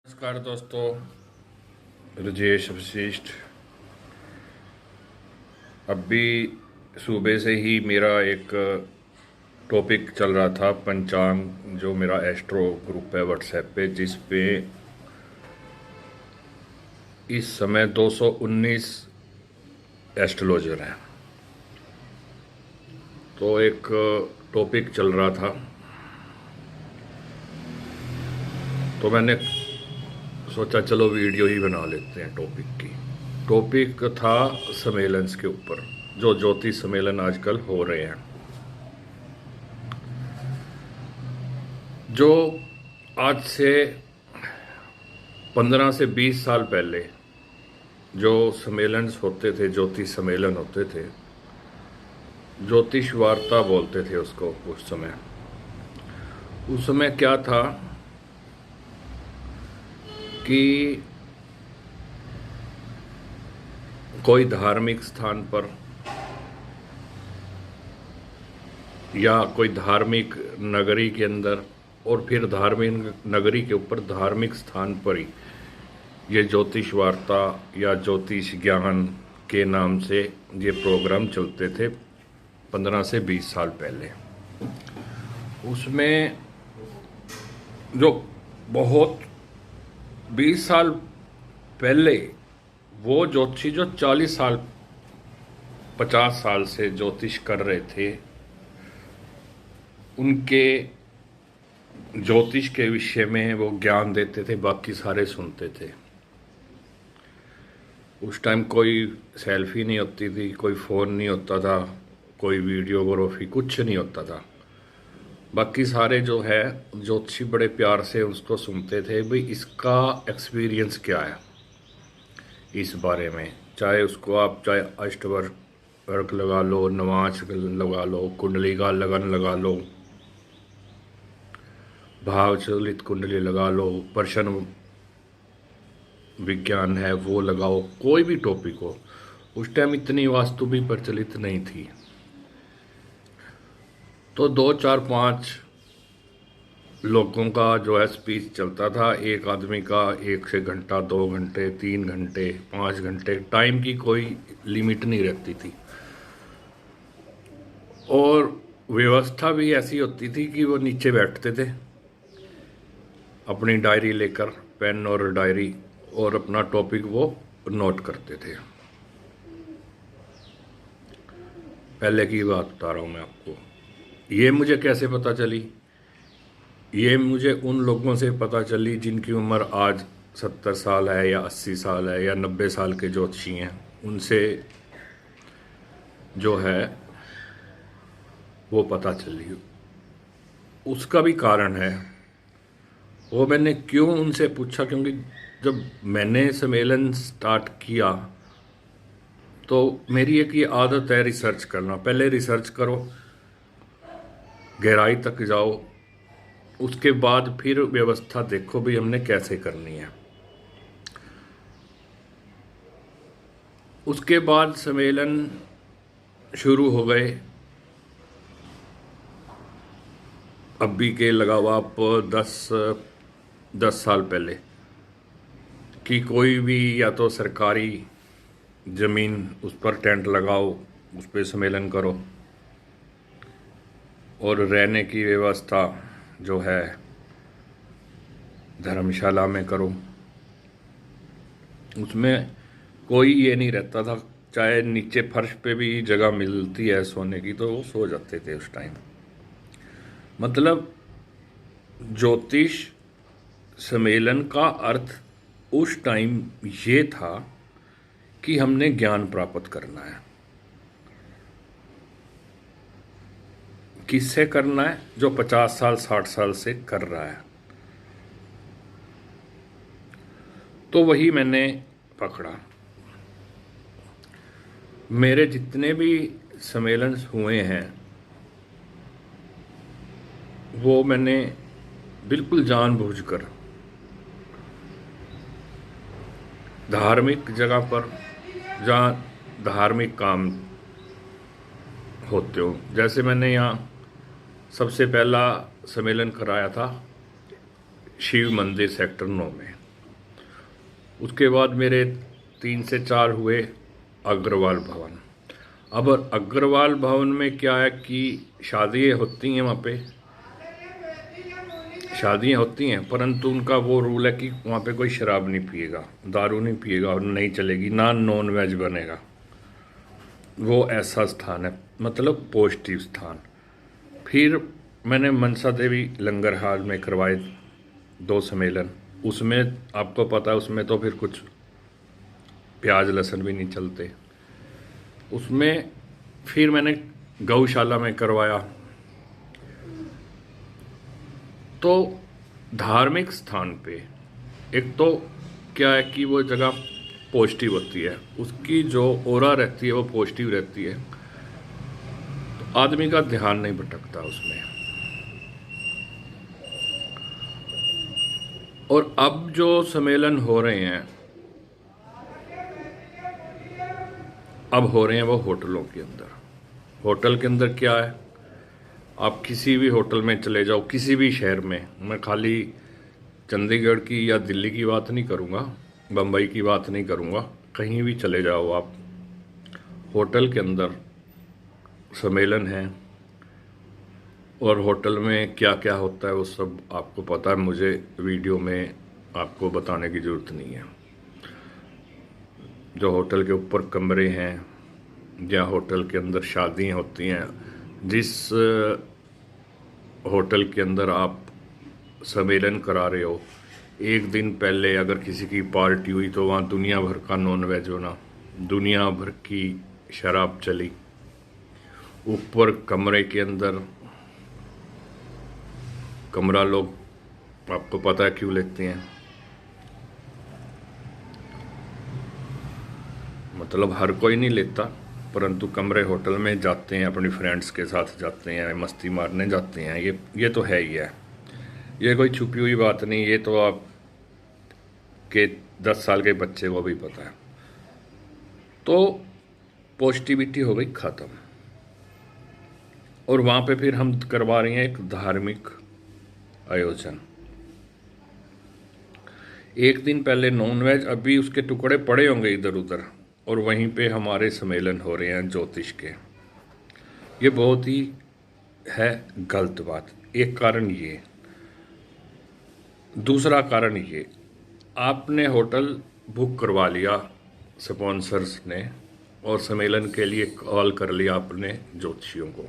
नमस्कार दोस्तों, राजेश वशिष्ठ। अभी सुबह से ही मेरा एक टॉपिक चल रहा था पंचांग, जो मेरा एस्ट्रो ग्रुप है व्हाट्सएप पे, जिस पे इस समय 219 एस्ट्रोलॉजर हैं। तो एक टॉपिक चल रहा था, तो मैंने सोचा चलो वीडियो ही बना लेते हैं टॉपिक की। टॉपिक था सम्मेलन के ऊपर, जो ज्योतिष सम्मेलन आजकल हो रहे हैं। जो आज से 15 से 20 साल पहले जो सम्मेलन होते थे, ज्योतिष सम्मेलन होते थे, ज्योतिष वार्ता बोलते थे उसको। उस समय क्या था कि कोई धार्मिक स्थान पर या कोई धार्मिक नगरी के अंदर, और फिर धार्मिक नगरी के ऊपर धार्मिक स्थान पर ही ये ज्योतिष वार्ता या ज्योतिष ज्ञान के नाम से ये प्रोग्राम चलते थे 15 से 20 साल पहले। उसमें जो बहुत 20 साल पहले वो ज्योतिषी जो 40 साल 50 साल से ज्योतिष कर रहे थे, उनके ज्योतिष के विषय में वो ज्ञान देते थे, बाकी सारे सुनते थे। उस टाइम कोई सेल्फी नहीं होती थी, कोई फ़ोन नहीं होता था, कोई वीडियोग्राफी, कुछ नहीं होता था। बाकी सारे जो है ज्योतिषी बड़े प्यार से उसको सुनते थे, भाई इसका एक्सपीरियंस क्या है इस बारे में। चाहे उसको आप चाहे अष्टवर्ग लगा लो, नवांश लगा लो, कुंडली का लगन लगा लो, भावचलित कुंडली लगा लो, प्रश्न विज्ञान है वो लगाओ, कोई भी टॉपिक हो। उस टाइम इतनी वास्तु भी प्रचलित नहीं थी। तो 2 4 5 लोगों का जो है स्पीच चलता था। एक आदमी का 1 से घंटा, 2 घंटे, 3 घंटे, 5 घंटे, टाइम की कोई लिमिट नहीं रहती थी। और व्यवस्था भी ऐसी होती थी कि वो नीचे बैठते थे अपनी डायरी लेकर, पेन और डायरी, और अपना टॉपिक वो नोट करते थे। पहले की बात बता रहा हूँ मैं आपको। ये मुझे कैसे पता चली? ये मुझे उन लोगों से पता चली जिनकी उम्र आज 70 साल है या 80 साल है या 90 साल के ज्योतिषी हैं। उनसे जो है वो पता चली। उसका भी कारण है। वो मैंने क्यों उनसे पूछा, क्योंकि जब मैंने सम्मेलन स्टार्ट किया तो मेरी एक ये आदत है रिसर्च करना। पहले रिसर्च करो, गहराई तक जाओ, उसके बाद फिर व्यवस्था देखो भी हमने कैसे करनी है। उसके बाद सम्मेलन शुरू हो गए। अभी के लगाओ आप 10 साल पहले कि कोई भी या तो सरकारी ज़मीन, उस पर टेंट लगाओ, उस पर सम्मेलन करो, और रहने की व्यवस्था जो है धर्मशाला में करो। उसमें कोई ये नहीं रहता था, चाहे नीचे फर्श पे भी जगह मिलती है सोने की तो वो सो जाते थे उस टाइम। मतलब ज्योतिष सम्मेलन का अर्थ उस टाइम ये था कि हमने ज्ञान प्राप्त करना है। किससे करना है? जो 50 साल 60 साल से कर रहा है। तो वही मैंने पकड़ा। मेरे जितने भी सम्मेलन हुए हैं वो मैंने बिल्कुल जानबूझकर धार्मिक जगह पर, जहाँ धार्मिक काम होते हो, जैसे मैंने यहाँ सबसे पहला सम्मेलन कराया था शिव मंदिर सेक्टर 9 में। उसके बाद मेरे 3 से 4 हुए अग्रवाल भवन। अब अग्रवाल भवन में क्या है कि शादियाँ होती हैं, वहाँ पे शादियाँ होती हैं, परंतु उनका वो रूल है कि वहाँ पे कोई शराब नहीं पिएगा, दारू नहीं पिएगा और नहीं चलेगी, ना नॉन वेज बनेगा। वो ऐसा स्थान है, मतलब पॉजिटिव स्थान। फिर मैंने मनसा देवी लंगर हाल में करवाए 2 सम्मेलन। उसमें आपको पता है, उसमें तो फिर कुछ प्याज लहसुन भी नहीं चलते। उसमें फिर मैंने गौशाला में करवाया। तो धार्मिक स्थान पे एक तो क्या है कि वो जगह पॉजिटिव होती है, उसकी जो ऑरा रहती है वो पॉजिटिव रहती है, तो आदमी का ध्यान नहीं भटकता उसमें। और अब जो सम्मेलन हो रहे हैं, अब हो रहे हैं वो होटलों के अंदर। होटल के अंदर क्या है, आप किसी भी होटल में चले जाओ, किसी भी शहर में, मैं खाली चंडीगढ़ की या दिल्ली की बात नहीं करूँगा, बम्बई की बात नहीं करूँगा, कहीं भी चले जाओ आप, होटल के अंदर सम्मेलन है। और होटल में क्या क्या होता है वो सब आपको पता है, मुझे वीडियो में आपको बताने की ज़रूरत नहीं है। जो होटल के ऊपर कमरे हैं या होटल के अंदर शादियाँ होती हैं, जिस होटल के अंदर आप सम्मेलन करा रहे हो, एक दिन पहले अगर किसी की पार्टी हुई तो वहाँ दुनिया भर का नॉन वेज होना, दुनिया भर की शराब चली। ऊपर कमरे के अंदर, कमरा लोग आपको पता है क्यों लेते हैं, मतलब हर कोई नहीं लेता, परंतु कमरे होटल में जाते हैं, अपनी फ्रेंड्स के साथ जाते हैं, मस्ती मारने जाते हैं। ये तो है ही है, ये कोई छुपी हुई बात नहीं, ये तो आप के 10 साल के बच्चे को भी पता है। तो पॉजिटिविटी हो गई ख़त्म। और वहाँ पे फिर हम करवा रहे हैं एक धार्मिक आयोजन। एक दिन पहले नॉन वेज, अभी उसके टुकड़े पड़े होंगे इधर उधर, और वहीं पे हमारे सम्मेलन हो रहे हैं ज्योतिष के। ये बहुत ही है गलत बात। एक कारण ये, दूसरा कारण ये, आपने होटल बुक करवा लिया स्पॉन्सर्स ने, और सम्मेलन के लिए कॉल कर लिया अपने ज्योतिषियों को।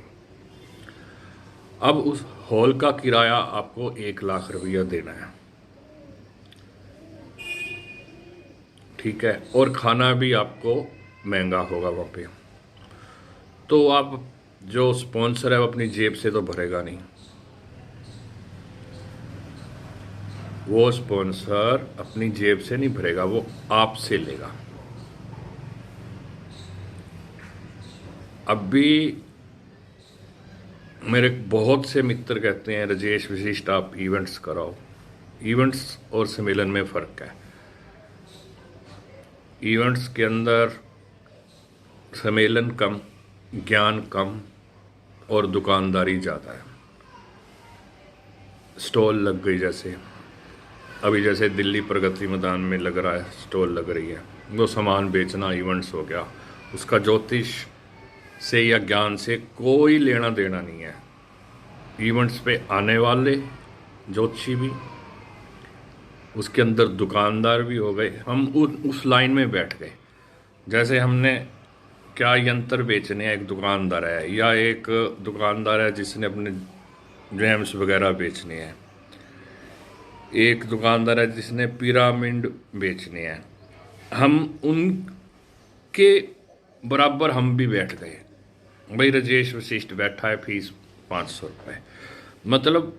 अब उस हॉल का किराया आपको 1 लाख रुपया देना है, ठीक है, और खाना भी आपको महंगा होगा वहाँ पे। तो आप जो स्पॉन्सर है वो अपनी जेब से तो भरेगा नहीं, वो स्पॉन्सर अपनी जेब से नहीं भरेगा, वो आपसे लेगा। अब भी मेरे बहुत से मित्र कहते हैं, राजेश विशिष्ट आप इवेंट्स कराओ। इवेंट्स और सम्मेलन में फ़र्क है। इवेंट्स के अंदर सम्मेलन कम, ज्ञान कम और दुकानदारी ज़्यादा है। स्टॉल लग गई, जैसे अभी जैसे दिल्ली प्रगति मैदान में लग रहा है, स्टॉल लग रही है, वो सामान बेचना इवेंट्स हो गया। उसका ज्योतिष से या ज्ञान से कोई लेना देना नहीं है। इवेंट्स पे आने वाले ज्योतिषी भी, उसके अंदर दुकानदार भी हो गए। हम उस लाइन में बैठ गए, जैसे हमने क्या यंत्र बेचने हैं, एक दुकानदार है, या एक दुकानदार है जिसने अपने जेम्स वगैरह बेचने हैं, एक दुकानदार है जिसने पिरामिड बेचने हैं। हम उनके बराबर हम भी बैठ गए। भाई राजेश वशिष्ठ बैठा है, फीस 500 रुपये, मतलब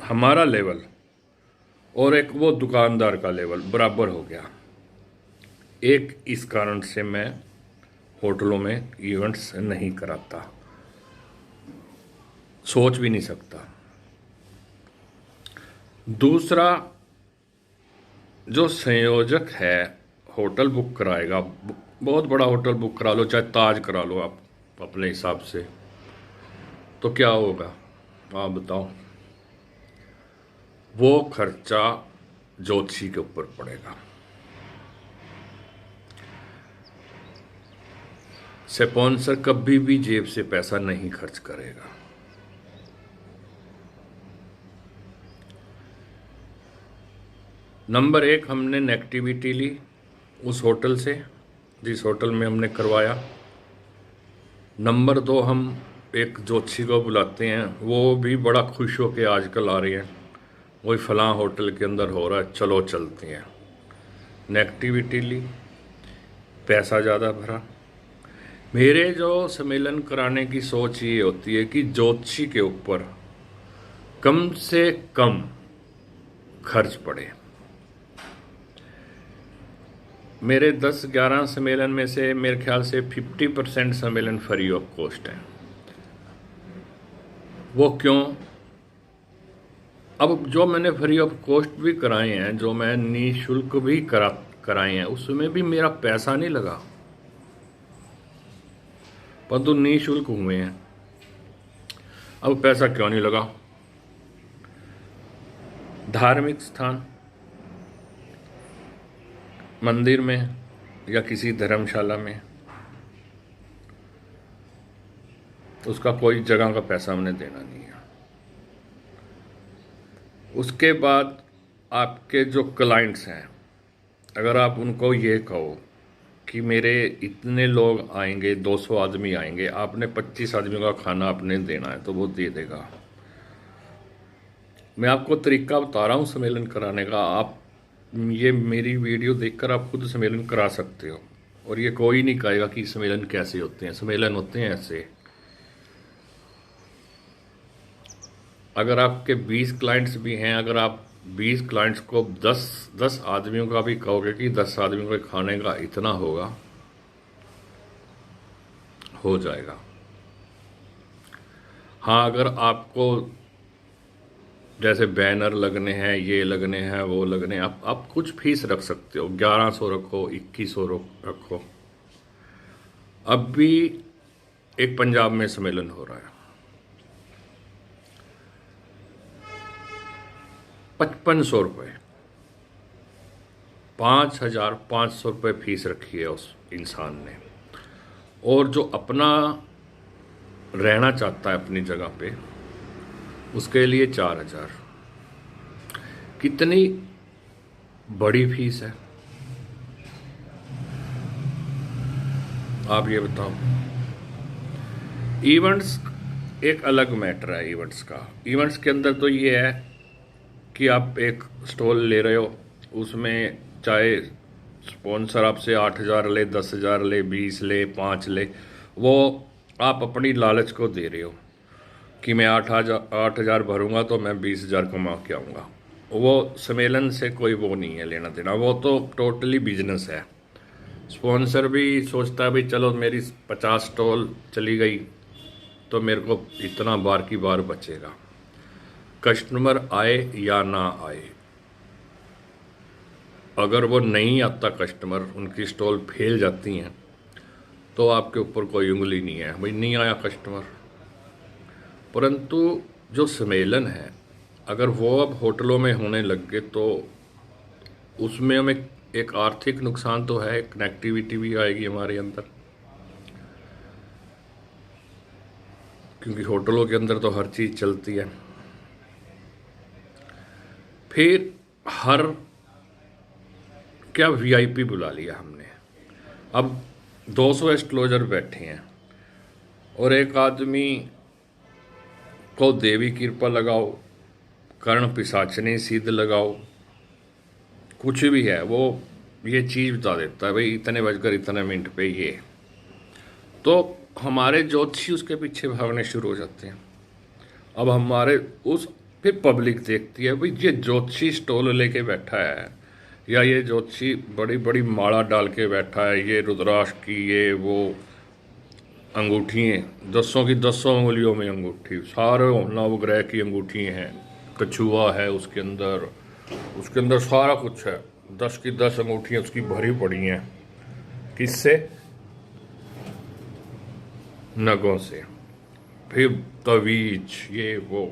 हमारा लेवल और एक वो दुकानदार का लेवल बराबर हो गया। एक इस कारण से मैं होटलों में इवेंट्स नहीं कराता, सोच भी नहीं सकता। दूसरा, जो संयोजक है होटल बुक कराएगा, बहुत बड़ा होटल बुक करा लो, चाहे ताज करा लो आप अपने हिसाब से, तो क्या होगा आप बताओ? वो खर्चा ज्योतिषी के ऊपर पड़ेगा। स्पॉन्सर कभी भी जेब से पैसा नहीं खर्च करेगा। नंबर 1, हमने नेगेटिविटी ली उस होटल से जिस होटल में हमने करवाया। नंबर 2, हम एक ज्योतिषी को बुलाते हैं, वो भी बड़ा खुश हो के आजकल आ रही हैं, वही फलां होटल के अंदर हो रहा है, चलो चलते हैं। नेगेटिविटी ली, पैसा ज़्यादा भरा। मेरे जो सम्मेलन कराने की सोच ये होती है कि ज्योतिषी के ऊपर कम से कम खर्च पड़े। मेरे 10-11 सम्मेलन में से मेरे ख्याल से 50% सम्मेलन फ्री ऑफ कॉस्ट है। वो क्यों? अब जो मैंने फ्री ऑफ कॉस्ट भी कराए हैं, जो मैं निःशुल्क भी कराए हैं, उसमें भी मेरा पैसा नहीं लगा, परंतु निःशुल्क हुए हैं। अब पैसा क्यों नहीं लगा? धार्मिक स्थान, मंदिर में या किसी धर्मशाला में, उसका कोई जगह का पैसा हमने देना नहीं है। उसके बाद आपके जो क्लाइंट्स हैं, अगर आप उनको ये कहो कि मेरे इतने लोग आएंगे, 200 आदमी आएंगे, आपने 25 आदमियों का खाना आपने देना है, तो वो दे देगा। मैं आपको तरीका बता रहा हूँ सम्मेलन कराने का। आप ये मेरी वीडियो देखकर आप खुद सम्मेलन करा सकते हो, और ये कोई नहीं कहेगा कि सम्मेलन कैसे होते हैं। सम्मेलन होते हैं ऐसे। अगर आपके 20 क्लाइंट्स भी हैं, अगर आप 20 क्लाइंट्स को 10 आदमियों का भी कहोगे कि 10 आदमियों के खाने का इतना होगा, हो जाएगा। हाँ, अगर आपको जैसे बैनर लगने हैं, ये लगने हैं, वो लगने हैं, आप कुछ फीस रख सकते हो, 1100 रखो, 2100 रखो। अब भी एक पंजाब में सम्मेलन हो रहा है, 5500 रुपये, 5500 रुपये फीस रखी है उस इंसान ने। और जो अपना रहना चाहता है अपनी जगह पे, उसके लिए 4000। कितनी बड़ी फीस है, आप ये बताओ। इवेंट्स एक अलग मैटर है। इवेंट्स के अंदर तो ये है कि आप एक स्टॉल ले रहे हो, उसमें चाहे स्पॉन्सर आपसे 8000 ले, 10,000 ले, 20 ले, 5 ले, वो आप अपनी लालच को दे रहे हो कि मैं 8,000 भरूंगा तो मैं 20,000 कमा के आऊँगा। वो सम्मेलन से कोई वो नहीं है लेना देना, वो तो टोटली बिजनेस है। स्पॉन्सर भी सोचता है भाई चलो मेरी 50 स्टॉल चली गई तो मेरे को इतना बार की बार बचेगा। कस्टमर आए या ना आए, अगर वो नहीं आता कस्टमर, उनकी स्टॉल फेल जाती हैं, तो आपके ऊपर कोई उंगली नहीं है, भाई नहीं आया कस्टमर। परंतु जो सम्मेलन है, अगर वो अब होटलों में होने लग गए तो उसमें हमें एक आर्थिक नुकसान तो है, कनेक्टिविटी भी आएगी हमारे अंदर, क्योंकि होटलों के अंदर तो हर चीज़ चलती है। फिर क्या वीआईपी बुला लिया हमने। अब 200 एस्ट्रोलॉजर बैठे हैं और एक आदमी को देवी कृपा लगाओ, कर्ण पिशाचनी सिद्ध लगाओ, कुछ भी है, वो ये चीज़ बता देता है भाई इतने बजकर इतने मिनट पे ये, तो हमारे ज्योतिषी उसके पीछे भागने शुरू हो जाते हैं। अब हमारे फिर पब्लिक देखती है भाई ये ज्योतिषी स्टॉल लेके बैठा है, या ये ज्योतिषी बड़ी बड़ी माला डाल के बैठा है, ये रुद्राक्ष की ये वो अंगूठी हैं, 10 की 10 उंगलियों में अंगूठी, सारे नवग्रह की अंगूठी हैं, कछुआ है उसके अंदर सारा कुछ है, 10 की 10 अंगूठियाँ उसकी भरी पड़ी हैं। किससे? नगों से। फिर तवीज ये वो,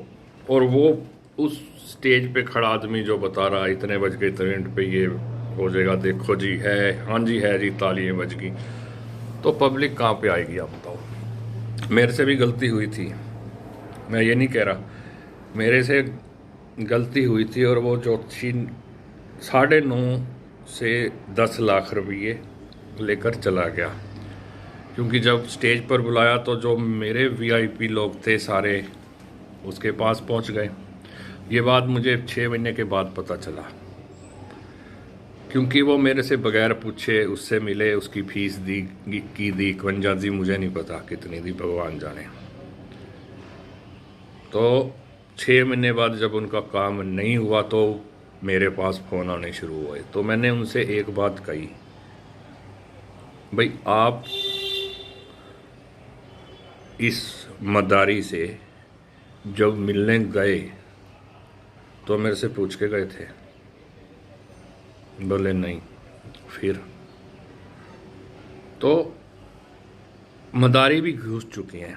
और वो उस स्टेज पे खड़ा आदमी जो बता रहा है इतने बज गए, इतने मिनट पे ये हो जाएगा, देखो जी है, हाँ जी है जी, तालियां बज गई। तो पब्लिक कहाँ पे आएगी आप बताओ। मेरे से भी गलती हुई थी, मैं ये नहीं कह रहा, मेरे से गलती हुई थी। और वो ज्योतिषी 9.5 से 10 लाख रुपये लेकर चला गया, क्योंकि जब स्टेज पर बुलाया तो जो मेरे वीआईपी लोग थे सारे उसके पास पहुंच गए। ये बात मुझे 6 महीने के बाद पता चला, क्योंकि वो मेरे से बगैर पूछे उससे मिले, उसकी फीस दी, 51 दी, मुझे नहीं पता कितनी दी, भगवान जाने। तो 6 महीने बाद जब उनका काम नहीं हुआ तो मेरे पास फ़ोन आने शुरू हुए। तो मैंने उनसे एक बात कही, भाई आप इस मदारी से जब मिलने गए तो मेरे से पूछ के गए थे? बोले नहीं। फिर तो मदारी भी घुस चुकी हैं।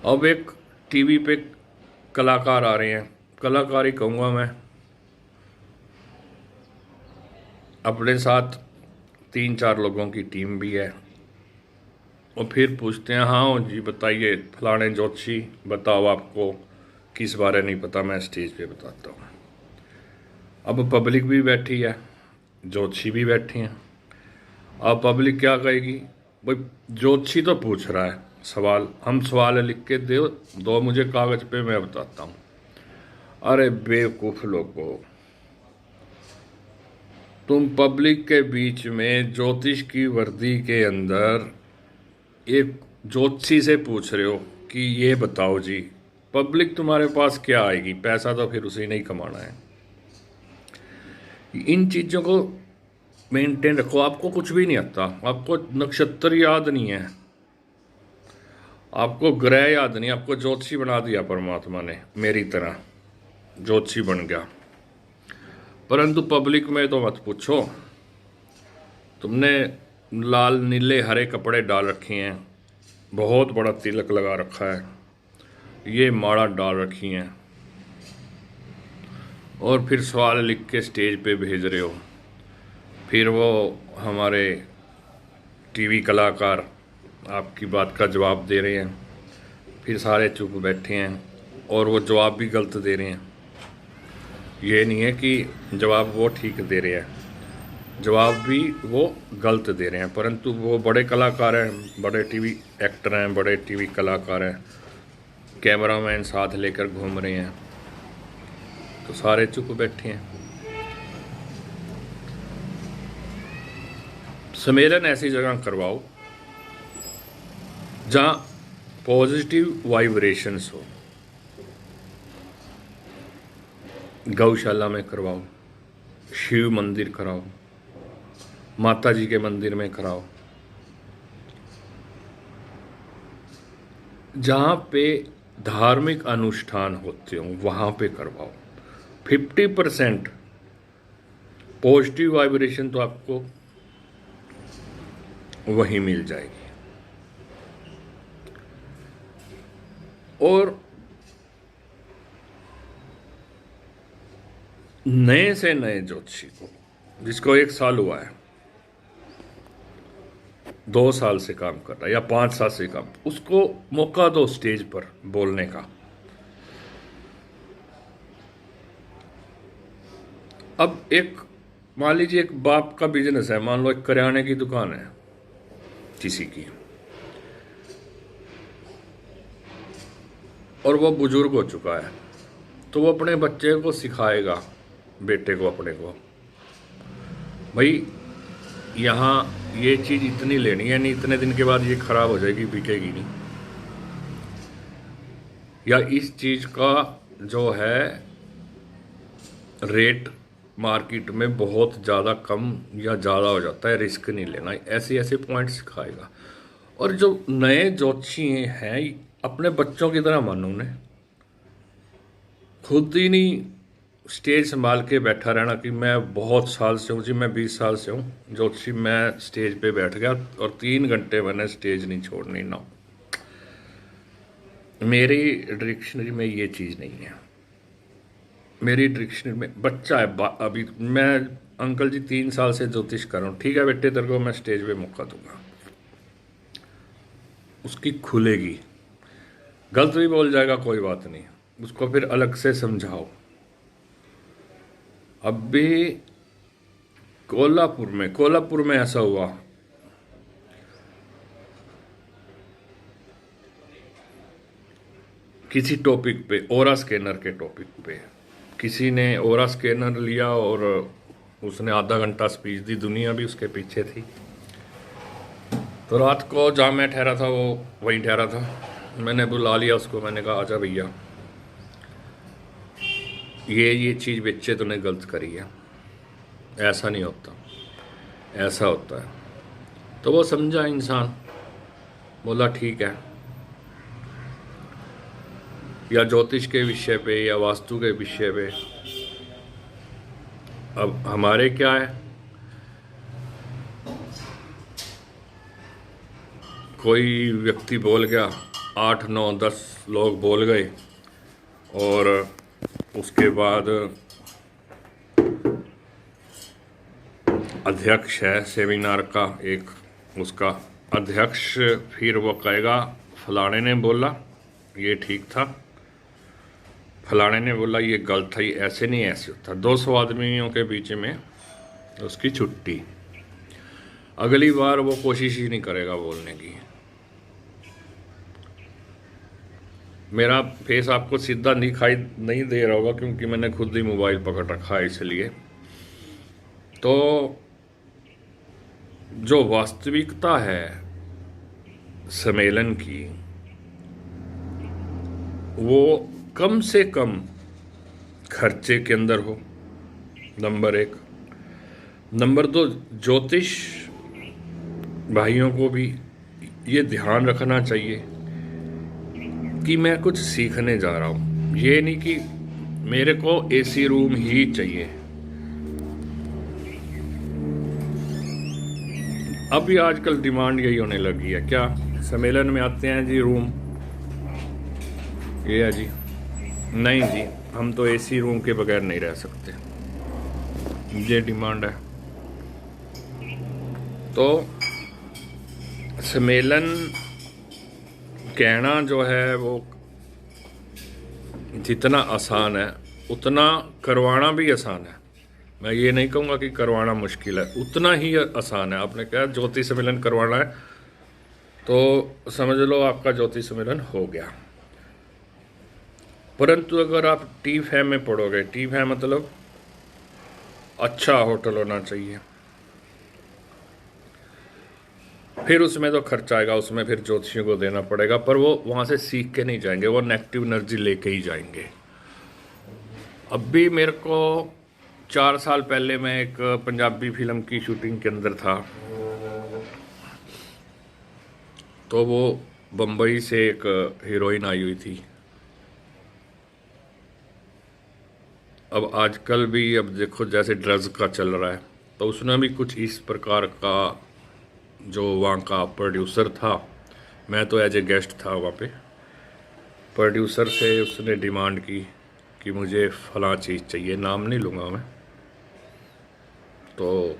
अब एक टीवी पे कलाकार आ रहे हैं, कलाकार ही कहूँगा मैं, अपने साथ 3-4 लोगों की टीम भी है, और फिर पूछते हैं हाँ जी बताइए फलाने ज्योतिषी बताओ आपको किस बारे नहीं पता, मैं स्टेज पे बताता हूँ। अब पब्लिक भी बैठी है, ज्योतिषी भी बैठे हैं। अब पब्लिक क्या कहेगी, भाई ज्योतिषी तो पूछ रहा है सवाल, हम सवाल लिख के दो मुझे कागज पे, मैं बताता हूँ। अरे बेवकूफ़ लोगों, तुम पब्लिक के बीच में ज्योतिष की वर्दी के अंदर एक ज्योतिषी से पूछ रहे हो कि ये बताओ जी। पब्लिक तुम्हारे पास क्या आएगी, पैसा तो फिर उसे नहीं कमाना है। इन चीज़ों को मेंटेन रखो। आपको कुछ भी नहीं आता, आपको नक्षत्र याद नहीं है, आपको ग्रह याद नहीं, आपको ज्योतिषी बना दिया परमात्मा ने, मेरी तरह ज्योतिषी बन गया। परंतु पब्लिक में तो मत पूछो। तुमने लाल नीले हरे कपड़े डाल रखे हैं, बहुत बड़ा तिलक लगा रखा है, ये माला डाल रखी हैं, और फिर सवाल लिख के स्टेज पे भेज रहे हो। फिर वो हमारे टीवी कलाकार आपकी बात का जवाब दे रहे हैं, फिर सारे चुप बैठे हैं, और वो जवाब भी गलत दे रहे हैं। ये नहीं है कि जवाब वो ठीक दे रहे हैं, जवाब भी वो गलत दे रहे हैं, परंतु वो बड़े कलाकार हैं, बड़े टीवी एक्टर हैं, बड़े टीवी कलाकार हैं, कैमरामैन साथ लेकर घूम रहे हैं, तो सारे चुप बैठे हैं। सम्मेलन ऐसी जगह करवाओ जहाँ पॉजिटिव वाइब्रेशंस हो। गौशाला में करवाओ, शिव मंदिर कराओ, माता जी के मंदिर में कराओ, जहाँ पे धार्मिक अनुष्ठान होते हो वहाँ पे करवाओ। 50% पॉजिटिव वाइब्रेशन तो आपको वहीं मिल जाएगी। और नए से नए ज्योतिषी को, जिसको 1 साल हुआ है, 2 साल से काम कर रहा है, या 5 साल से काम, उसको मौका दो स्टेज पर बोलने का। अब एक मान लीजिए एक बाप का बिजनेस है, मान लो एक करियाने की दुकान है किसी की, और वो बुजुर्ग हो चुका है, तो वो अपने बच्चे को सिखाएगा, बेटे को अपने को, भाई यहाँ ये चीज़ इतनी लेनी है, नहीं इतने दिन के बाद ये खराब हो जाएगी, बिकेगी नहीं, या इस चीज़ का जो है रेट मार्केट में बहुत ज़्यादा कम या ज़्यादा हो जाता है, रिस्क नहीं लेना, ऐसे ऐसे पॉइंट सिखाएगा। और जो नए ज्योतिषी हैं, अपने बच्चों की तरह मानो उन्हें, खुद ही नहीं स्टेज संभाल के बैठा रहना कि मैं बहुत साल से हूँ जी, मैं 20 साल से हूँ ज्योतिषी, मैं स्टेज पे बैठ गया और 3 घंटे मैंने स्टेज नहीं छोड़नी। ना, मेरी डिक्शनरी में ये चीज़ नहीं है। मेरी डिक्शनरी में बच्चा है, अभी मैं अंकल जी 3 साल से ज्योतिष कर रहा हूँ, ठीक है बेटे तेरे को मैं स्टेज पे मौका दूंगा, उसकी खुलेगी। गलत भी बोल जाएगा कोई बात नहीं, उसको फिर अलग से समझाओ। अब भी कोल्हापुर में ऐसा हुआ, किसी टॉपिक पे, ओरा स्कैनर के टॉपिक पे किसी ने ओरा स्कैनर लिया और उसने आधा घंटा स्पीच दी, दुनिया भी उसके पीछे थी। तो रात को जहाँ मैं ठहरा था वो वहीं ठहरा था, मैंने बुला लिया उसको, मैंने कहा आजा भैया, ये चीज़ बच्चे तूने गलत करी है, ऐसा नहीं होता, ऐसा होता है। तो वो समझा इंसान, बोला ठीक है। या ज्योतिष के विषय पे या वास्तु के विषय पे, अब हमारे क्या है, कोई व्यक्ति बोल गया, 8 9 10 लोग बोल गए, और उसके बाद अध्यक्ष है सेमिनार का, एक उसका अध्यक्ष, फिर वो कहेगा फलाने ने बोला ये ठीक था, फलाने ने बोला ये गलत था, ये ऐसे नहीं ऐसे होता। 200 आदमियों के बीच में उसकी छुट्टी। अगली बार वो कोशिश ही नहीं करेगा बोलने की। मेरा फेस आपको सीधा दिखाई नहीं दे रहा होगा क्योंकि मैंने खुद ही मोबाइल पकड़ रखा है, इसलिए। तो जो वास्तविकता है सम्मेलन की, वो कम से कम खर्चे के अंदर हो, नंबर 1। नंबर 2, ज्योतिष भाइयों को भी ये ध्यान रखना चाहिए कि मैं कुछ सीखने जा रहा हूँ, ये नहीं कि मेरे को एसी रूम ही चाहिए। अभी आजकल डिमांड यही होने लगी है, क्या सम्मेलन में आते हैं जी रूम, ये है जी, नहीं जी हम तो एसी रूम के बगैर नहीं रह सकते, ये डिमांड है। तो सम्मेलन कहना जो है वो जितना आसान है उतना करवाना भी आसान है। मैं ये नहीं कहूँगा कि करवाना मुश्किल है, उतना ही आसान है। आपने कहा ज्योति सम्मेलन करवाना है तो समझ लो आपका ज्योति सम्मेलन हो गया। परंतु अगर आप टी फैम में पढ़ोगे, टी फैम मतलब अच्छा होटल होना चाहिए, फिर उसमें तो खर्चा आएगा, उसमें फिर ज्योतिषियों को देना पड़ेगा, पर वो वहाँ से सीख के नहीं जाएंगे, वो नेगेटिव एनर्जी लेके ही जाएंगे। अब भी मेरे को 4 साल पहले मैं एक पंजाबी फिल्म की शूटिंग के अंदर था, तो वो बम्बई से एक हीरोइन आई हुई थी। अब आजकल भी अब देखो जैसे ड्रग्स का चल रहा है, तो उसने भी कुछ इस प्रकार का, जो वहाँ का प्रोड्यूसर था, मैं तो एज ए गेस्ट था वहाँ पे, प्रोड्यूसर से उसने डिमांड की कि मुझे फलां चीज़ चाहिए, नाम नहीं लूँगा मैं। तो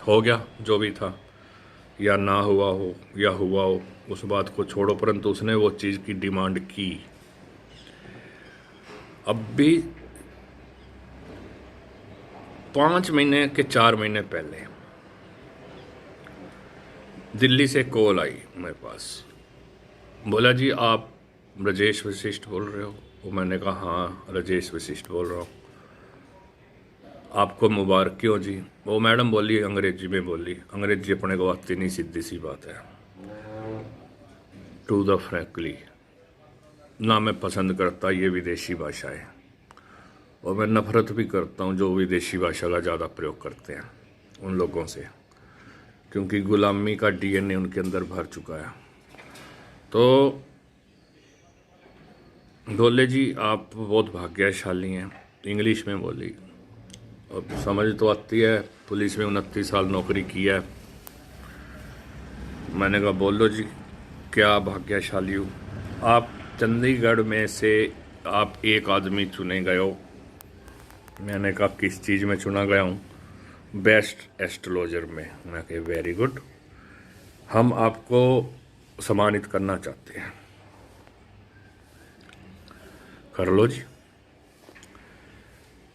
हो गया जो भी था, या ना हुआ हो या हुआ हो उस बात को छोड़ो, परंतु उसने वो चीज़ की डिमांड की। अब भी 5 महीने के 4 महीने पहले दिल्ली से कॉल आई मेरे पास, बोला जी आप राजेश वशिष्ठ बोल रहे हो? वो मैंने कहा हाँ राजेश वशिष्ठ बोल रहा हूँ। आपको मुबारक। क्यों जी? वो मैडम बोली, अंग्रेजी में बोली, अंग्रेजी अपने को आती नहीं, सीधी सी बात है, टू द फ्रैंकली ना मैं पसंद करता ये विदेशी भाषाएं, और मैं नफ़रत भी करता हूँ जो विदेशी भाषा का ज़्यादा प्रयोग करते हैं उन लोगों से, क्योंकि गुलामी का डीएनए उनके अंदर भर चुका है। तो बोले जी आप बहुत भाग्यशाली हैं, इंग्लिश में बोली, और समझ तो आती है, पुलिस में 29 साल नौकरी की है। मैंने कहा बोलो जी क्या भाग्यशाली हूँ? आप चंडीगढ़ में से आप एक आदमी चुने गए हो। मैंने कहा किस चीज़ में चुना गया हूँ? बेस्ट एस्ट्रोलॉजर में। मैं कहा वेरी गुड। हम आपको सम्मानित करना चाहते हैं, कर लो जी।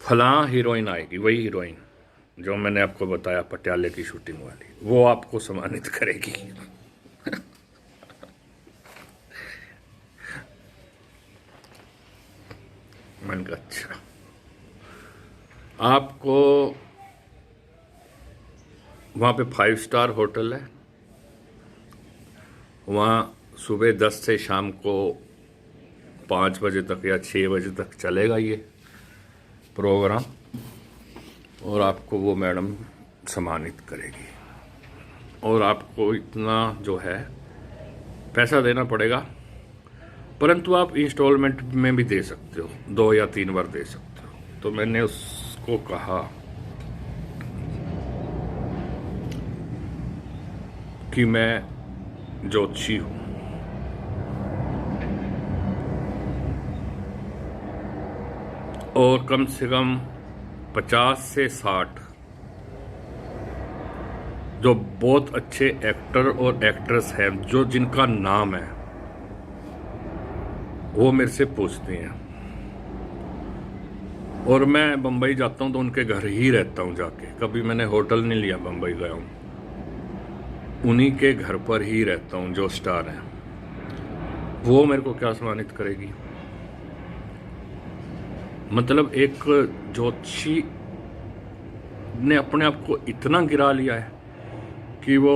फलां हीरोइन आएगी, वही हीरोइन जो मैंने आपको बताया पटियाले की शूटिंग वाली, वो आपको सम्मानित करेगी। मैंने कहा अच्छा, आपको वहाँ पे 5 स्टार होटल है, वहाँ सुबह 10 से शाम को 5 बजे तक या 6 बजे तक चलेगा ये प्रोग्राम, और आपको वो मैडम सम्मानित करेगी। और आपको इतना जो है पैसा देना पड़ेगा, परंतु आप इंस्टॉलमेंट में भी दे सकते हो, 2 या 3 बार दे सकते हो। तो मैंने उसको कहा कि मैं ज्योतिषी हूँ, और कम से कम 50 से 60 जो बहुत अच्छे एक्टर और एक्ट्रेस हैं, जो जिनका नाम है, वो मेरे से पूछते हैं। और मैं बम्बई जाता हूँ तो उनके घर ही रहता हूँ जाके, कभी मैंने होटल नहीं लिया, बम्बई गया हूँ उन्हीं के घर पर ही रहता हूँ जो स्टार हैं। वो मेरे को क्या सम्मानित करेगी? मतलब एक ज्योतिषी ने अपने आप को इतना गिरा लिया है कि वो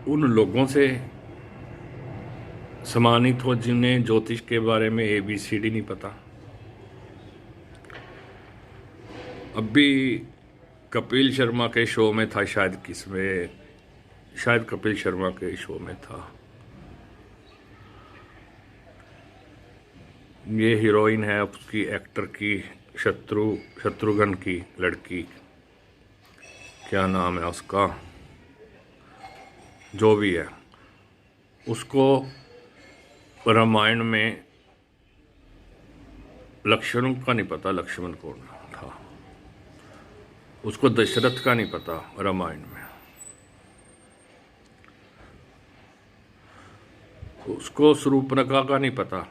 उन लोगों से सम्मानित हो जिन्हें ज्योतिष के बारे में ABCD नहीं पता। अभी कपिल शर्मा के शो में था, शायद कपिल शर्मा के शो में था, ये हीरोइन है उसकी, एक्टर की, शत्रुघ्न की लड़की, क्या नाम है उसका, जो भी है, उसको रामायण में लक्ष्मण का नहीं पता लक्ष्मण कौन था, उसको दशरथ का नहीं पता रामायण में, उसको शूर्पणखा का नहीं पता।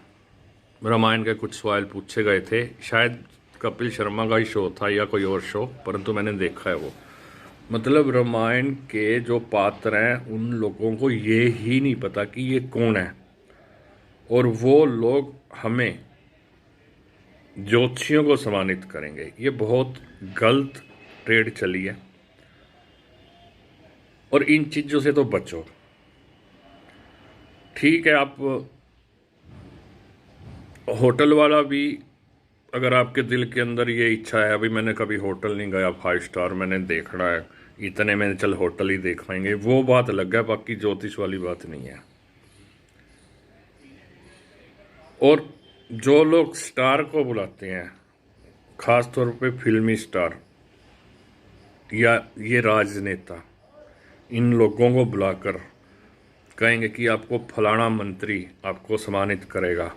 रामायण के कुछ सवाल पूछे गए थे, शायद कपिल शर्मा का ही शो था या कोई और शो, परंतु मैंने देखा है वो। मतलब रामायण के जो पात्र हैं उन लोगों को ये ही नहीं पता कि ये कौन है, और वो लोग हमें ज्योतिषियों को सम्मानित करेंगे। ये बहुत गलत ट्रेड चली है, और इन चीज़ों से तो बचो। ठीक है, आप होटल वाला भी, अगर आपके दिल के अंदर ये इच्छा है, अभी मैंने कभी होटल नहीं गया 5 स्टार, मैंने देखना है इतने में, चल होटल ही देख आएंगे, वो बात अलग है, बाकी ज्योतिष वाली बात नहीं है। और जो लोग स्टार को बुलाते हैं, खास तौर पे फिल्मी स्टार या ये राजनेता, इन लोगों को बुलाकर कहेंगे कि आपको फलाना मंत्री आपको सम्मानित करेगा।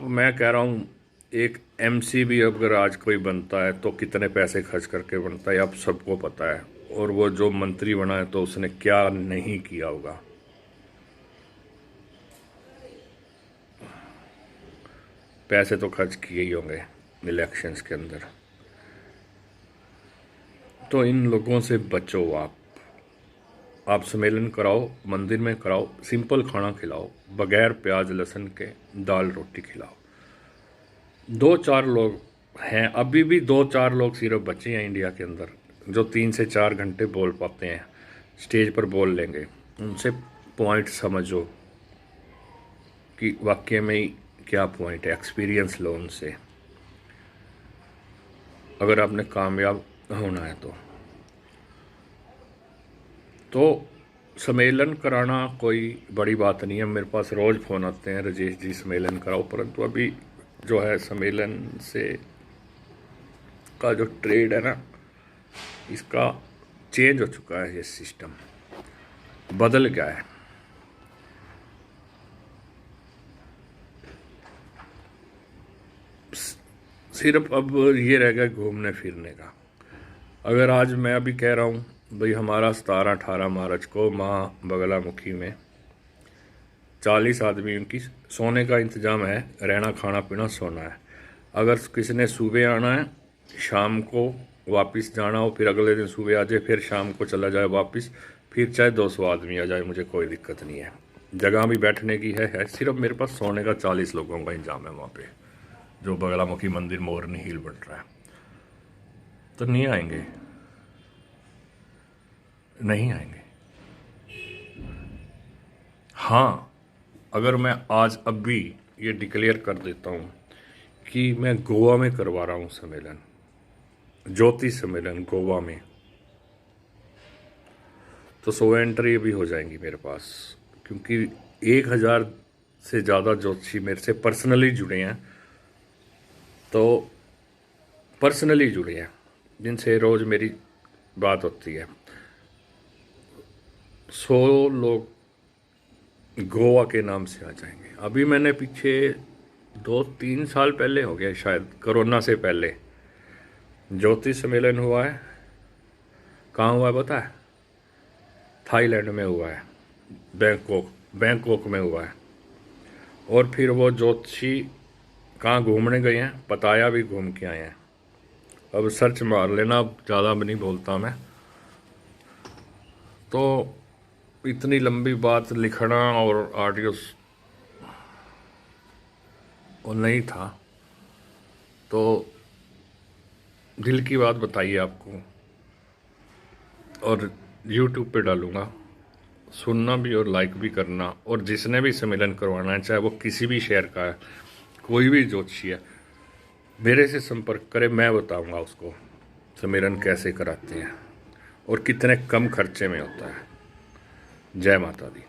मैं कह रहा हूँ, एक MC भी अगर आज कोई बनता है तो कितने पैसे खर्च करके बनता है, आप सबको पता है। और वो जो मंत्री बना है तो उसने क्या नहीं किया होगा। पैसे तो खर्च किए ही होंगे इलेक्शंस के अंदर। तो इन लोगों से बचो। आप सम्मेलन कराओ, मंदिर में कराओ, सिंपल खाना खिलाओ, बगैर प्याज लहसुन के दाल रोटी खिलाओ। 2-4 लोग हैं, अभी भी 2-4 लोग सिर्फ बचे हैं इंडिया के अंदर जो 3 से 4 घंटे बोल पाते हैं, स्टेज पर बोल लेंगे। उनसे पॉइंट समझो कि वाकई में ही क्या पॉइंट है, एक्सपीरियंस लो उनसे, अगर आपने कामयाब होना है तो सम्मेलन कराना कोई बड़ी बात नहीं है। मेरे पास रोज़ फ़ोन आते हैं, राजेश जी सम्मेलन कराओ, परंतु अभी जो है सम्मेलन से का जो ट्रेड है ना, इसका चेंज हो चुका है, ये सिस्टम बदल गया है। सिर्फ अब ये रह गया घूमने फिरने का। अगर आज मैं अभी कह रहा हूँ भाई हमारा 17-18 मार्च को माँ बगलामुखी में 40 आदमी उनकी सोने का इंतज़ाम है, रहना खाना पीना सोना है। अगर किसी ने सुबह आना है, शाम को वापस जाना हो, फिर अगले दिन सुबह आ जाए, फिर शाम को चला जाए वापस, फिर चाहे 200 आदमी आ जाए, मुझे कोई दिक्कत नहीं है। जगह भी बैठने की है सिर्फ मेरे पास सोने का 40 लोगों का इंतजाम है वहाँ पे, जो बगलामुखी मंदिर मोरनी हिल बन रहा है। तो नहीं आएंगे, नहीं आएंगे। हाँ, अगर मैं आज अभी ये डिक्लेयर कर देता हूँ कि मैं गोवा में करवा रहा हूँ सम्मेलन, ज्योति सम्मेलन गोवा में, तो 100 एंट्री भी हो जाएंगी मेरे पास, क्योंकि 1000 से ज़्यादा ज्योतिषी मेरे से पर्सनली जुड़े हैं, तो पर्सनली जुड़े हैं जिनसे रोज़ मेरी बात होती है। 100 लोग गोवा के नाम से आ जाएंगे। अभी मैंने पीछे 2-3 साल पहले हो गया शायद, कोरोना से पहले ज्योति सम्मेलन हुआ है। कहाँ हुआ है पता है? थाईलैंड में हुआ है, बैंकॉक में हुआ है। और फिर वो ज्योतिषी कहाँ घूमने गए हैं, पताया भी घूम के आए हैं। अब सर्च मार लेना, ज़्यादा भी नहीं बोलता मैं। तो इतनी लंबी बात लिखना और ऑडियो और नहीं था, तो दिल की बात बताइए आपको, और YouTube पे डालूँगा, सुनना भी और लाइक भी करना। और जिसने भी सम्मेलन करवाना है, चाहे वो किसी भी शहर का है, कोई भी ज्योतिषी है, मेरे से संपर्क करे, मैं बताऊँगा उसको सम्मेलन कैसे कराते हैं और कितने कम खर्चे में होता है। जय माता दी।